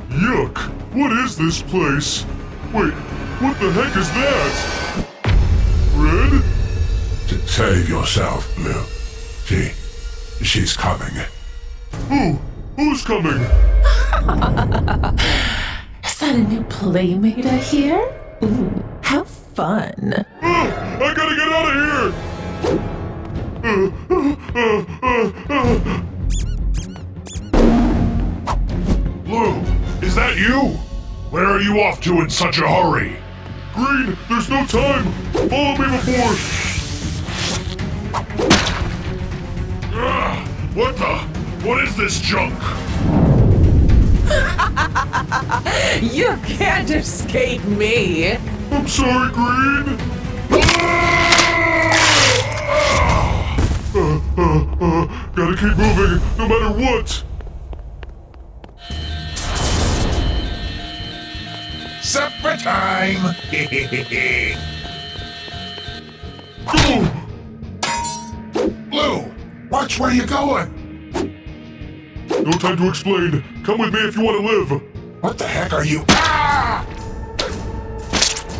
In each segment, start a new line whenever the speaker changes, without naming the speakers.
Yuck! What is this place? Wait, what the heck is that? Red?
Save yourself, Blue. She's coming.
Who's coming?
Is that a new playmate I hear? Ooh, how fun.
I gotta get out of here!
Blue, is that you? Where are you off to in such a hurry?
Green, there's no time! Follow me before...
What is this junk?
You can't escape me.
I'm sorry, Green! Gotta keep moving, no matter what!
Supper time!
Go!
Blue, watch where you're going!
No time to explain. Come with me if you want to live.
What the heck are you? Ah!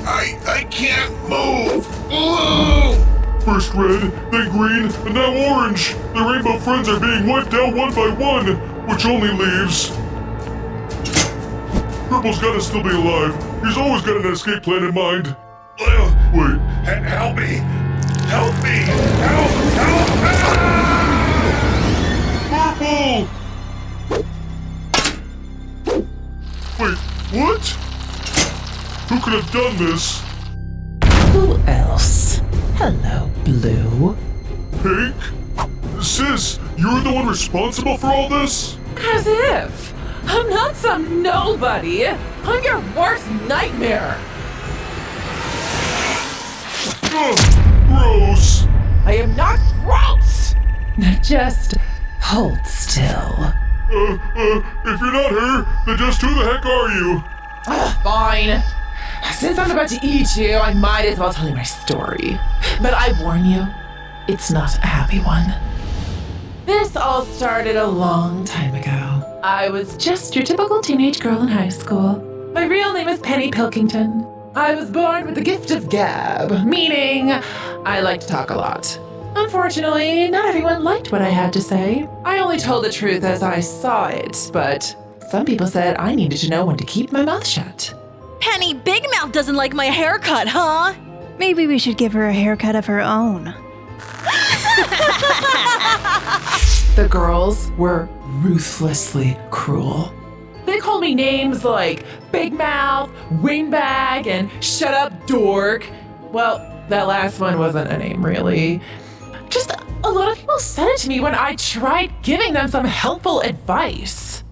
I can't move! Blue!
First red, then green, and now orange. The rainbow friends are being wiped out one by one, which only leaves... Purple's gotta still be alive. He's always got an escape plan in mind.
Blue!
Wait,
Help me! Help me! Help! Ah!
Purple! Wait, what? Who could have done this?
Who else? Hello, Blue.
Pink? Sis, you're the one responsible for all this?
As if. I'm not some nobody. I'm your worst nightmare.
Ugh, gross.
I am not gross. Just hold still.
If you're not her, then just who the heck are you?
Fine. Since I'm about to eat you, I might as well tell you my story. But I warn you, it's not a happy one. This all started a long time ago. I was just your typical teenage girl in high school. My real name is Penny Pilkington. I was born with the gift of gab, meaning I like to talk a lot. Unfortunately, not everyone liked what I had to say. I only told the truth as I saw it, but some people said I needed to know when to keep my mouth shut.
Penny Big Mouth doesn't like my haircut, huh?
Maybe we should give her a haircut of her own.
The girls were ruthlessly cruel. They called me names like Big Mouth, Windbag, and Shut Up Dork. Well, that last one wasn't a name, really. Just a lot of people said it to me when I tried giving them some helpful advice.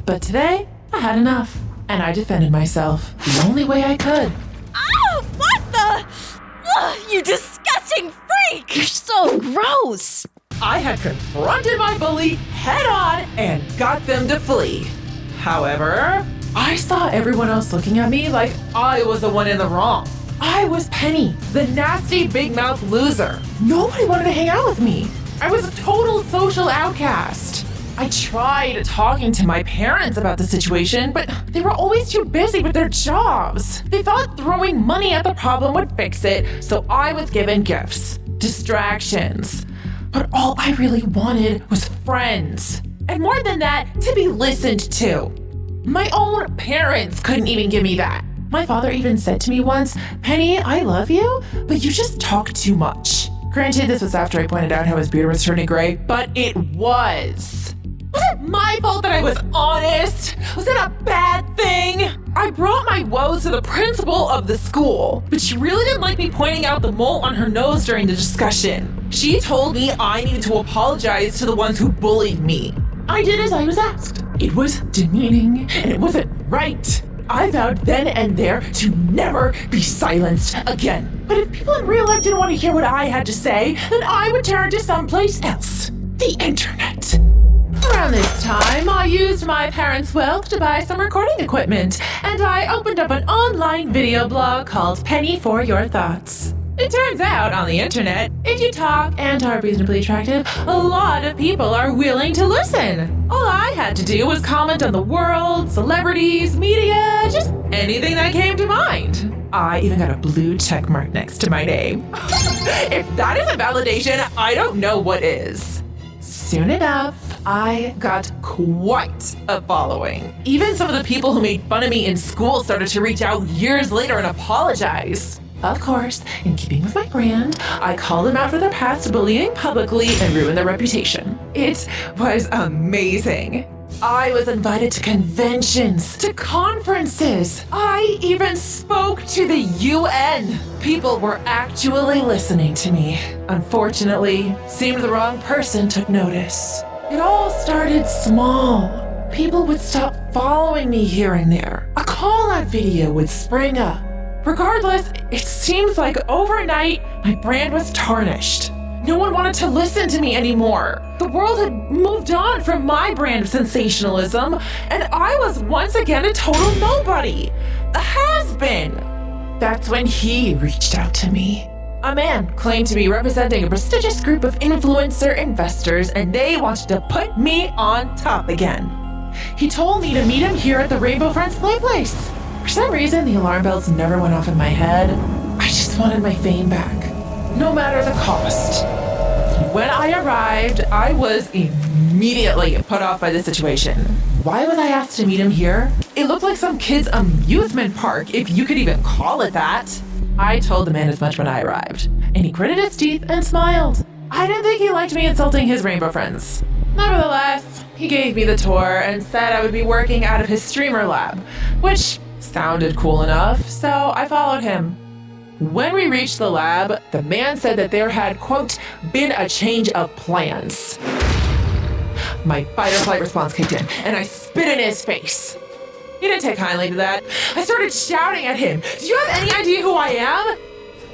But today, I had enough, and I defended myself the only way I could.
Oh, what the? Ugh, you disgusting freak!
You're so gross!
I had confronted my bully head on and got them to flee. However, I saw everyone else looking at me like I was the one in the wrong. I was Penny, the nasty big mouth loser. Nobody wanted to hang out with me. I was a total social outcast. I tried talking to my parents about the situation, but they were always too busy with their jobs. They thought throwing money at the problem would fix it, so I was given gifts, distractions. But all I really wanted was friends. And more than that, to be listened to. My own parents couldn't even give me that. My father even said to me once, "Penny, I love you, but you just talk too much." Granted, this was after I pointed out how his beard was turning gray, but it was. Was it my fault that I was honest? Was it a bad thing? I brought my woes to the principal of the school, but she really didn't like me pointing out the mole on her nose during the discussion. She told me I needed to apologize to the ones who bullied me. I did as I was asked. It was demeaning, and it wasn't right. I vowed then and there to never be silenced again. But if people in real life didn't want to hear what I had to say, then I would turn to someplace else. The internet. Around this time, I used my parents' wealth to buy some recording equipment, and I opened up an online video blog called Penny for Your Thoughts. It turns out on the internet, if you talk and are reasonably attractive, a lot of people are willing to listen. All I had to do was comment on the world, celebrities, media, just anything that came to mind. I even got a blue check mark next to my name. If that isn't validation, I don't know what is. Soon enough, I got quite a following. Even some of the people who made fun of me in school started to reach out years later and apologize. Of course, in keeping with my brand, I called them out for their past bullying publicly and ruined their reputation. It was amazing. I was invited to conventions, to conferences. I even spoke to the UN. People were actually listening to me. Unfortunately, seemed the wrong person took notice. It all started small. People would stop following me here and there. A call-out video would spring up. Regardless, it seems like overnight, my brand was tarnished. No one wanted to listen to me anymore. The world had moved on from my brand of sensationalism, and I was once again a total nobody. A has-been. That's when he reached out to me. A man claimed to be representing a prestigious group of influencer investors, and they wanted to put me on top again. He told me to meet him here at the Rainbow Friends Play Place. For some reason, the alarm bells never went off in my head. I just wanted my fame back, no matter the cost. When I arrived, I was immediately put off by the situation. Why was I asked to meet him here? It looked like some kid's amusement park, if you could even call it that. I told the man as much when I arrived, and he gritted his teeth and smiled. I didn't think he liked me insulting his rainbow friends. Nevertheless, he gave me the tour and said I would be working out of his streamer lab, which sounded cool enough, so I followed him. When we reached the lab, the man said that there had, quote, been a change of plans. My fight or flight response kicked in, and I spit in his face. He didn't take kindly to that. I started shouting at him, "Do you have any idea who I am?"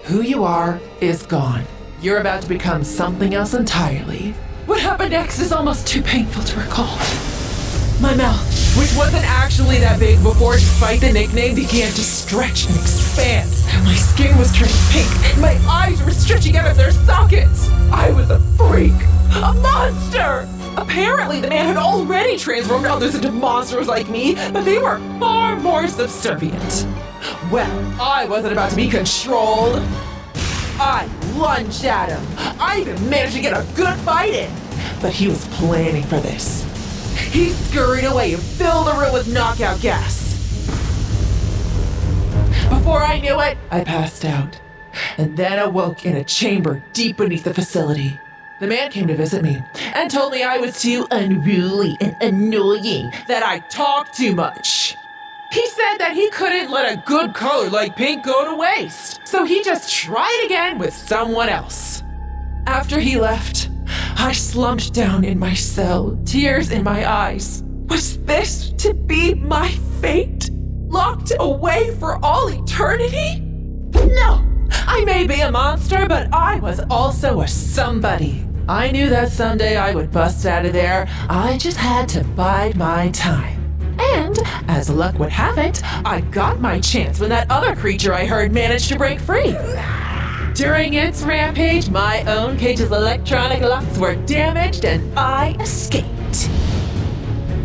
Who you are is gone. You're about to become something else entirely. What happened next is almost too painful to recall. My mouth, which wasn't actually that big before, despite the nickname, began to stretch and expand. My skin was turning pink, and my eyes were stretching out of their sockets. I was a freak, a monster. Apparently, the man had already transformed others into monsters like me, but they were far more subservient. Well, I wasn't about to be controlled. I lunged at him. I even managed to get a good fight in, but he was planning for this. He scurried away and filled the room with knockout gas. Before I knew it, I passed out, and then awoke in a chamber deep beneath the facility. The man came to visit me and told me I was too unruly and annoying, that I talked too much. He said that he couldn't let a good color like pink go to waste, so he just tried again with someone else. After he left, I slumped down in my cell, tears in my eyes. Was this to be my fate? Locked away for all eternity? No! I may be a monster, but I was also a somebody. I knew that someday I would bust out of there. I just had to bide my time. And, as luck would have it, I got my chance when that other creature I heard managed to break free. During its rampage, my own cage's electronic locks were damaged and I escaped.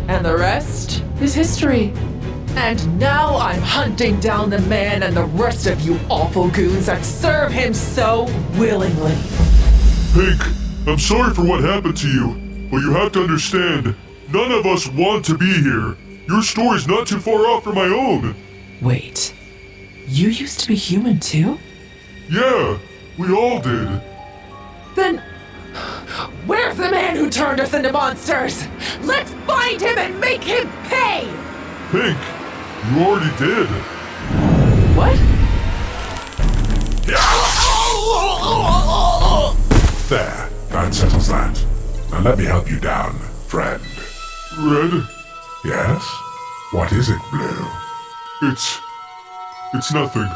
And the rest is history. And now I'm hunting down the man and the rest of you awful goons that serve him so willingly.
Pink, I'm sorry for what happened to you, but you have to understand, none of us want to be here. Your story's not too far off from my own.
Wait, you used to be human too?
Yeah, we all did.
Then, where's the man who turned us into monsters? Let's find him and make him pay!
Pink, you already did.
What?
There, that settles that. Now let me help you down, friend.
Red,
Yes? What is it, Blue?
it's nothing.